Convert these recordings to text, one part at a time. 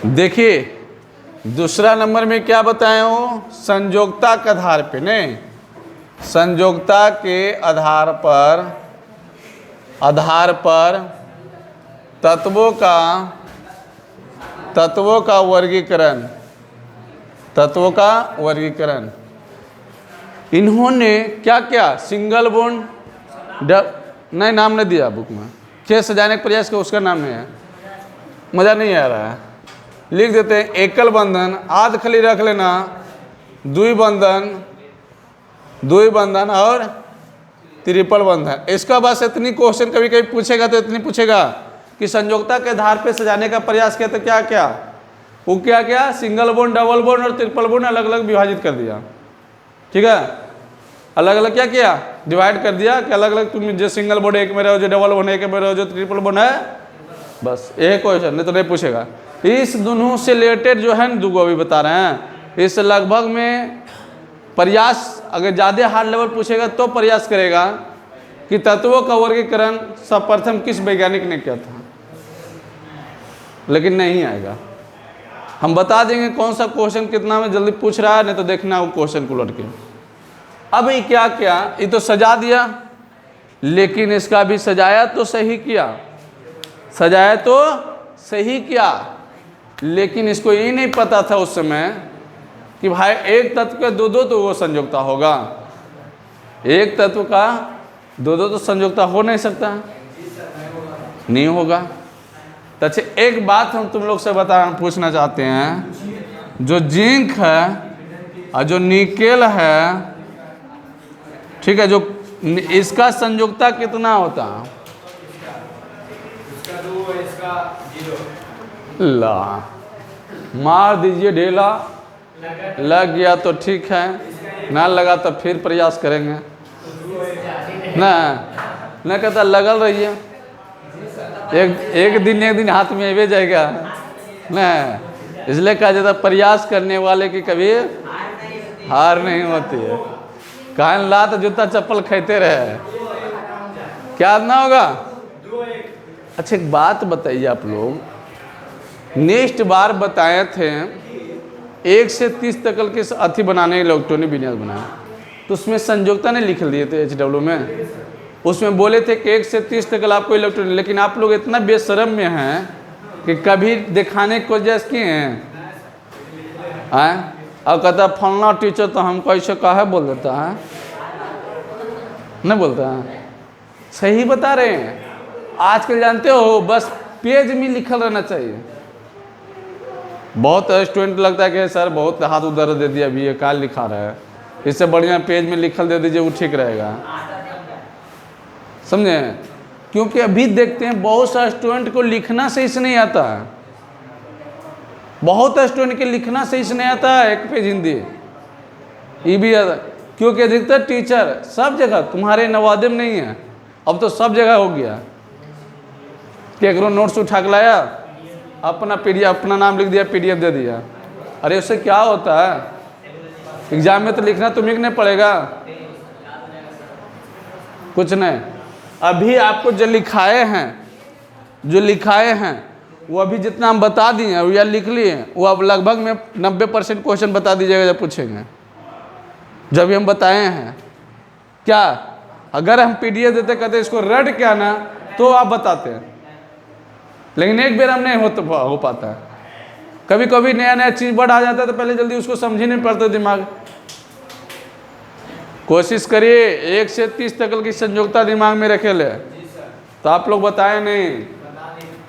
देखिए दूसरा नंबर में क्या बताया हूँ, संयोगता के आधार पे नहीं, संयोगता के आधार पर तत्वों का वर्गीकरण। इन्होंने क्या क्या, सिंगल बॉन्ड, नहीं नाम नहीं दिया बुक में, खेत सजाने का प्रयास किया, उसका नाम नहीं है, मज़ा नहीं आ रहा है, लिख देते हैं एकल बंधन, आध खाली रख लेना, द्वि बंधन और त्रिपल बंधन। इसका बस इतनी क्वेश्चन कभी कभी पूछेगा तो इतनी पूछेगा कि संयोगता के आधार पे सजाने का प्रयास किया तो क्या क्या, वो क्या क्या, सिंगल बॉन्ड, डबल बॉन्ड और ट्रिपल बॉन्ड अलग अलग विभाजित कर दिया। ठीक है, अलग अलग क्या किया, डिवाइड कर दिया कि अलग अलग, तुम जो सिंगल बॉन्ड एक में रहो, जो डबल बॉन्ड एक में रहो, जो ट्रिपल बॉन्ड है, बस एक क्वेश्चन, नहीं तो नहीं पूछेगा। इस दोनों से रिलेटेड जो है ना, दो अभी बता रहे हैं, इस लगभग में प्रयास अगर ज़्यादा हार्ड लेवल पूछेगा तो प्रयास करेगा कि तत्वों का वर्गीकरण सर्वप्रथम किस वैज्ञानिक ने किया था, लेकिन नहीं आएगा। हम बता देंगे कौन सा क्वेश्चन कितना में जल्दी पूछ रहा है, नहीं तो देखना वो क्वेश्चन को लौट के। अब ये क्या किया, ये तो सजा दिया, लेकिन इसका भी सजाया तो सही किया, लेकिन इसको ये नहीं पता था उस समय कि भाई एक तत्व के दो तो वो संयोगता होगा, एक तत्व का दो तो संयोगता हो नहीं सकता, नहीं होगा। तो अच्छा एक बात हम तुम लोग से पूछना चाहते हैं, जो जिंक है और जो निकेल है, ठीक है, जो इसका संयोगता कितना होता है? ला मार दीजिए ढेला, लग गया तो ठीक है, ना लगा तो फिर प्रयास करेंगे ना कहता लगल रहिए, एक दिन हाथ में आवे जाएगा ना, इसलिए कहा जाता प्रयास करने वाले की कभी हार नहीं होती है। कान लात जूता चप्पल खाते रहे, क्या ना होगा। अच्छा एक बात बताइए आप लोग, नेक्स्ट बार बताए थे 1 से 30 तक के अथी बनाने, इलेक्ट्रॉनिक विन्यास बनाए, तो उसमें संयोगता नहीं लिख दिए थे HW में, उसमें बोले थे कि 1 से 30 तक आपको इलेक्ट्रॉनिक, लेकिन आप लोग इतना बेशरम में हैं कि कभी दिखाने को जैसे किए हैं, और कहता फलना टीचर तो हमको ऐसे काहे बोल देता है, नहीं बोलता है, सही बता रहे हैं। आजकल जानते हो बस पेज में लिखल रहना चाहिए। बहुत स्टूडेंट लगता है कि सर बहुत हाथ उधर दे दिया, अभी ये क्या लिखा रहा है, इससे बढ़िया पेज में लिखल दे दीजिए, वो ठीक रहेगा, समझे। क्योंकि अभी देखते हैं बहुत सारे स्टूडेंट को लिखना सही से नहीं आता है, बहुत स्टूडेंट के लिखना सही से नहीं आता है, एक पेज हिंदी ये भी आता, क्योंकि अधिकतर टीचर सब जगह, तुम्हारे नवोदय में नहीं है, अब तो सब जगह हो गया कि एक नोट्स उठा के लाया, अपना PDF, अपना नाम लिख दिया, PDF दे दिया। अरे उससे क्या होता है, एग्जाम में तो लिखना तुम्हें नहीं पड़ेगा, कुछ नहीं। अभी आपको जो लिखाए हैं वो अभी जितना हम बता दिए या लिख लिए, वो अब लगभग में 90% क्वेश्चन बता दीजिएगा जब पूछेंगे, जब हम बताए हैं। क्या अगर हम PDF देते कहते इसको रट क्या ना, तो आप बताते हैं, लेकिन एक बार हम नहीं हो पाता है। कभी कभी नया चीज़ बढ़ आ जाता है तो पहले जल्दी उसको समझ ही नहीं पड़ता दिमाग। कोशिश करिए 1 से 30 तक की संयोगता दिमाग में रखे ले, तो आप लोग बताए नहीं,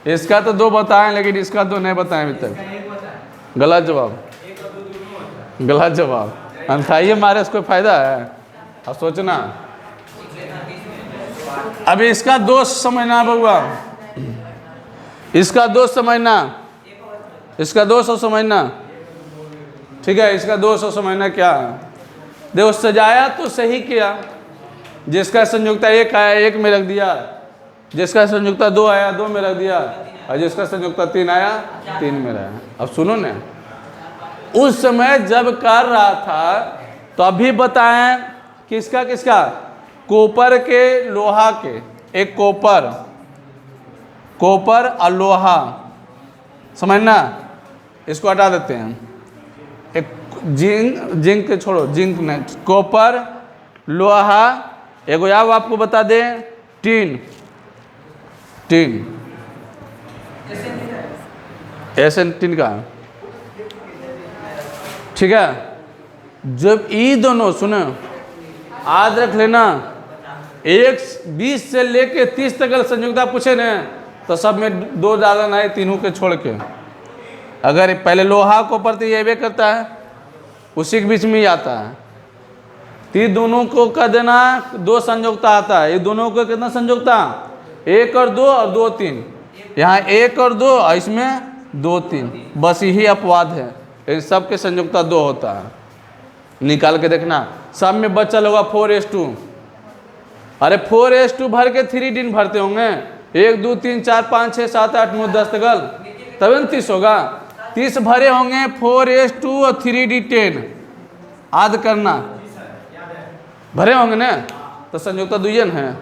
इसका तो 2 बताएं, लेकिन इसका 2 नहीं बताएं अभी तक। गलत जवाब अंथाइए मारे, उसको फायदा है, अब सोचना। अभी इसका दोष समझना बउआ, इसका दोष समझना, ठीक है, इसका दोष समझना क्या है। देखो सजाया तो सही किया, जिसका संयुक्ता 1 आया 1 में रख दिया, जिसका संयुक्ता 2 आया 2 में रख दिया, और जिसका संयुक्ता 3 आया 3 में रहा। अब सुनो ना, उस समय जब कर रहा था तो अभी बताएं किसका कॉपर के लोहा के, एक कॉपर और लोहा, समझना, इसको हटा देते हैं। एक जिंक छोड़ो, जिंक नहीं, कॉपर, लोहा, एगो याव आपको बता दें, टीन ऐसे टीन का, ठीक है। जब ये दोनों सुनो, याद रख लेना, 20 से लेके 30 तक संयुक्ता पूछे न तो सब में 2 डालना है, तीनों के छोड़ के। अगर पहले लोहा कॉपर तो ये भी करता है, उसी के बीच में ही आता है। तो दोनों को कर देना 2 संयुक्ता आता है। ये दोनों को कितना संयुक्ता, 1 और 2 और 2 3, यहाँ 1 और 2 और इसमें 2 3, बस यही अपवाद है। इन सब के संयुक्ता 2 होता है। निकाल के देखना, सब में बच्चा होगा 4:2। अरे 4:2 भर के 3 दिन भरते होंगे, 1 2 3 4 5 6 7 8 9 10 तक, तब 30 होगा। 30 भरे होंगे, 4:2 और 3D10 आद करना भरे होंगे ना, तो संयुक्ता 2 है।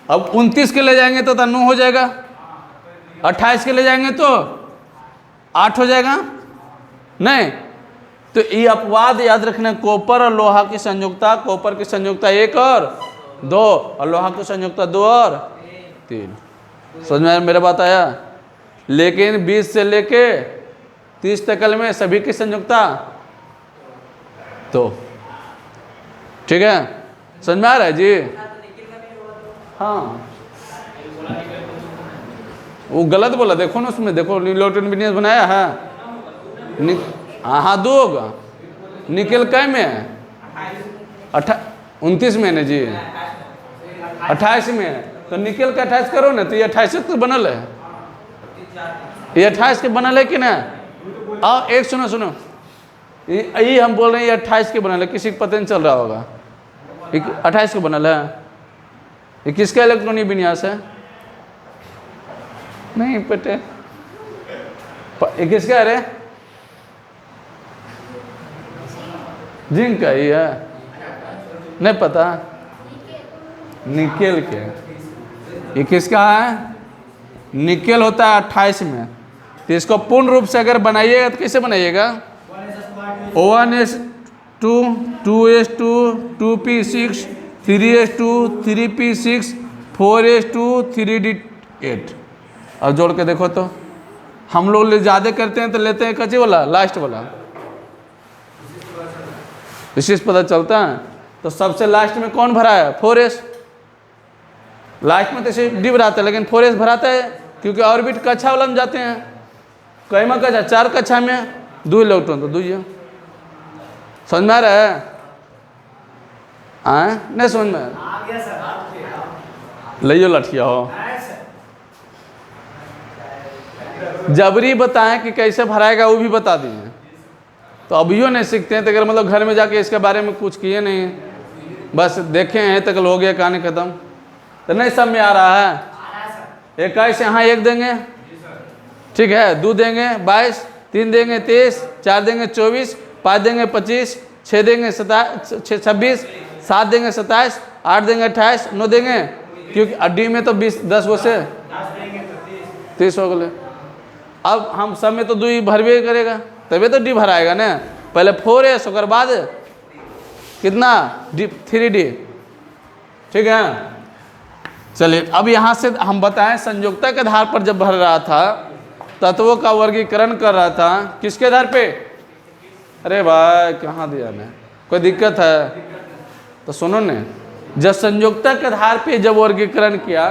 अब 29 के ले जाएंगे तो 9 हो जाएगा, 28 के ले जाएंगे तो 8 हो जाएगा नहीं। तो ये अपवाद याद रखना, कॉपर और लोहा की संयुक्ता, कॉपर की संयुक्ता 1 और 2 और लोहा की संयुक्ता 2 और 3। समझ में मेरा बात आया? लेकिन 20 से लेके 30 तक में सभी की संयुक्ता तो, ठीक है, समझ में आ रहा है जी? हाँ, वो गलत बोला, देखो ना उसमें, देखो न्यूटन बिजनेस बनाया है। हाँ 2 होगा, निकल कै में है? 29 में है ना जी, 28 में है, तो निकल का 28 करो ना, तो ये 28 तो बनल है, ये 28 के बनल है कि ना? आओ एक सुनो, ये हम बोल रहे हैं ये 28 के बनल है, किसी को पता नहीं चल रहा होगा। 28 के बनल है, ये किसका इलेक्ट्रॉनिक विन्यास है? नहीं पटे, ये किसका है? जिंक का ही है, नहीं पता, निकेल के। ये किसका है? निकेल होता है 28 में। तो इसको पूर्ण रूप से अगर बनाइएगा तो कैसे बनाइएगा? 1s2 2s2 2p6 3s2 3p6 4s2 3d8। और जोड़ के देखो तो हम लोग ज़्यादा करते हैं तो लेते हैं कच्चे वाला, लास्ट वाला, विशेष पता चलता है। तो सबसे लास्ट में कौन भरा है? 4s। लास्ट में तो सिर्फ डी भराता है, लेकिन 4s भराता है क्योंकि ऑर्बिट कक्षा वाला में जाते हैं। कई में कक्षा, 4 कक्षा में 2 इलेक्ट्रॉन, तो 2 ही समझ में आ रहा है? नहीं समझ में लियो लठिया हो, जबरी बताएं कि कैसे भराएगा वो भी बता दिए। तो अभियो नहीं सीखते हैं, तो अगर मतलब घर में जाके इसके बारे में कुछ किए नहीं, बस देखे हैं तक हो गया, कहानी खत्म, तो नहीं सब में आ रहा है। 21 यहाँ 1 देंगे, ठीक है, 2 देंगे 22, 3 देंगे 23, 4 देंगे 24, 5 देंगे 25, 6 देंगे 26, 7 देंगे 27, 8 देंगे 28, 9 देंगे, क्योंकि अड्डी में तो 20 10 गो से 30 हो गए। अब हम सब में तो 2 ही भरवे करेगा, तभी तो डी भराएगा ना। पहले 4s, उसके बाद कितना डी 3d, ठीक है। चलिए अब यहाँ से हम बताएं, संयोजकता के आधार पर जब भर रहा था, तत्वों का वर्गीकरण कर रहा था, किसके आधार पे? अरे भाई कहाँ दिया ने, कोई दिक्कत है तो सुनो ने। जब संयोजकता के आधार पे जब वर्गीकरण किया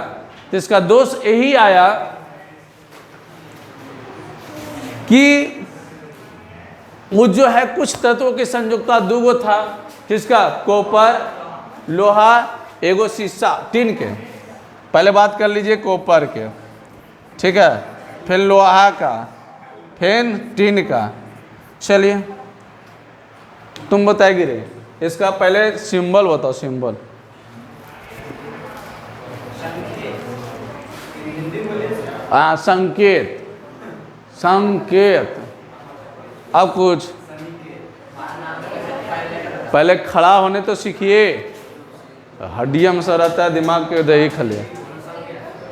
तो इसका दोष यही आया कि वो जो है कुछ तत्वों की संयोजकता 2 गो था, किसका? कॉपर, लोहा, एगो शीशा, टिन के। पहले बात कर लीजिए कॉपर के, ठीक है, फिर लोहा का, फिर टिन का। चलिए तुम बताएगी रे, इसका पहले सिंबल बताओ, सिंबल। हाँ संकेत, संकेत। अब कुछ पहले खड़ा होने तो सीखिए, हड्डियां में सर रहता है, दिमाग के दही खले।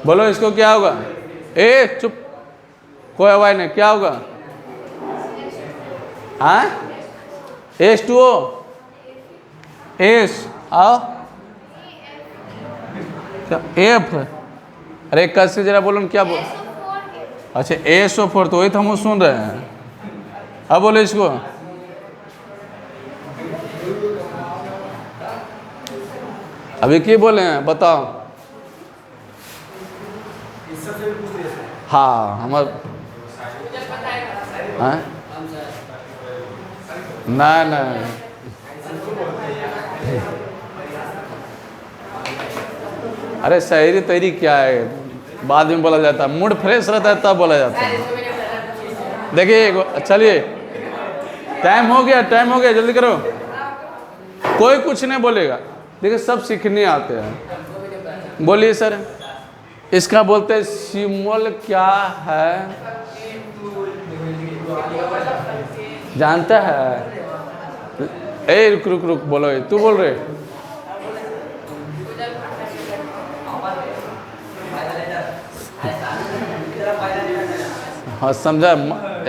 बोलो इसको क्या होगा? ए चुप, कोई आवाज नहीं, क्या होगा? हाँ H2O एस आओ क्या एफ, अरे कैसे जरा बोलो क्या बोल, अच्छा SO4 तो वही तो हम सुन रहे हैं। अब बोलो इसको, अभी क्या बोले हैं बताओ। हाँ हमार हाँ ना ना अरे शायरी तैरी क्या है, बाद में बोला जाता है, मूड फ्रेश रहता है तब बोला जाता है। देखिए चलिए टाइम हो गया, टाइम हो गया, जल्दी करो। कोई कुछ नहीं बोलेगा, देखिए सब सीखने आते हैं। बोलिए सर, इसका बोलते हैं सिंबल क्या है, जानता है? ए रुक रुक रुक, बोलो तू बोल रहे। हाँ समझा,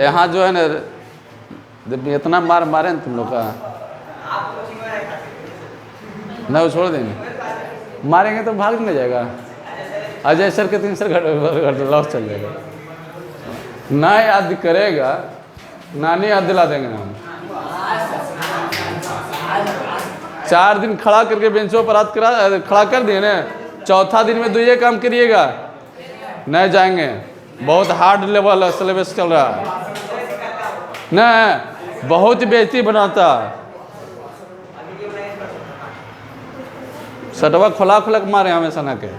यहाँ जो है ना इतना मार मारे ना तुम लोग का, नहीं वो छोड़ देंगे, मारेंगे तो भाग नहीं जाएगा। अजय सर के 3 सर घट लॉस चल जाएगा। ना याद करेगा, नानी याद दिला देंगे हम। 4 दिन खड़ा करके बेंचों पर हाथ करा खड़ा कर दिए ना, चौथा दिन में 2 ये काम करिएगा, नहीं जाएंगे। बहुत हार्ड लेवल सिलेबस चल रहा है ना, बहुत बेइज्जती बनाता। सटवा खुला खुला मारे हमेशा ना के।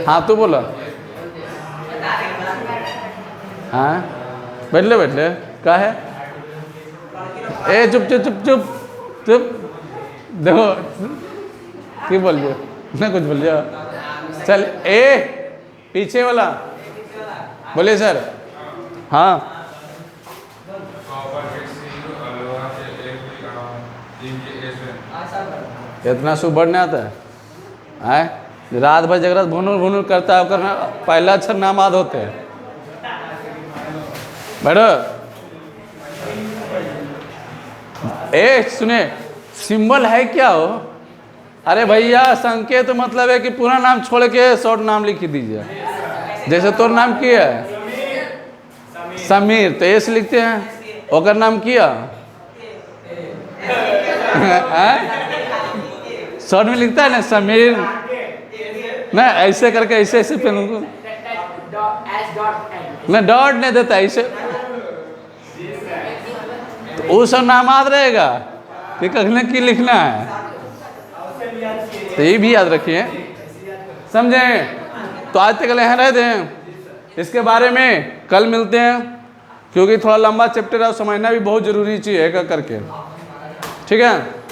हाँ तू बोला, हाँ बैठ ले क्या है, ए चुप चुप चुप चुप चुप, देखो क्या बोल रहे हो ना, कुछ बोल रहे हो। चल ए पीछे वाला बोलिए सर। हाँ इतना सुबह नहीं आता है, रात भर जगरत भुनुर भुनुर करता है, करना पहला अक्षर नामाद होते हैं। बैठो, ए सुने, सिंबल है क्या हो? अरे भैया संकेत तो मतलब है कि पूरा नाम छोड़ के शॉर्ट नाम लिख दीजिए। जैसे तोर नाम किया है समीर, तो एस लिखते हैं, ओकर नाम किया शॉर्ट में लिखता है ना समीर, ना ऐसे करके ऐसे ऐसे पे ना डॉट नहीं देता ऐसे, तो वो सब नामाद रहेगा कि कहने की लिखना है, तो ये भी याद रखिए, समझे? तो आज तक यहाँ रहते हैं, इसके बारे में कल मिलते हैं, क्योंकि थोड़ा लंबा चैप्टर है, समझना भी बहुत जरूरी चीज़ है करके, ठीक है।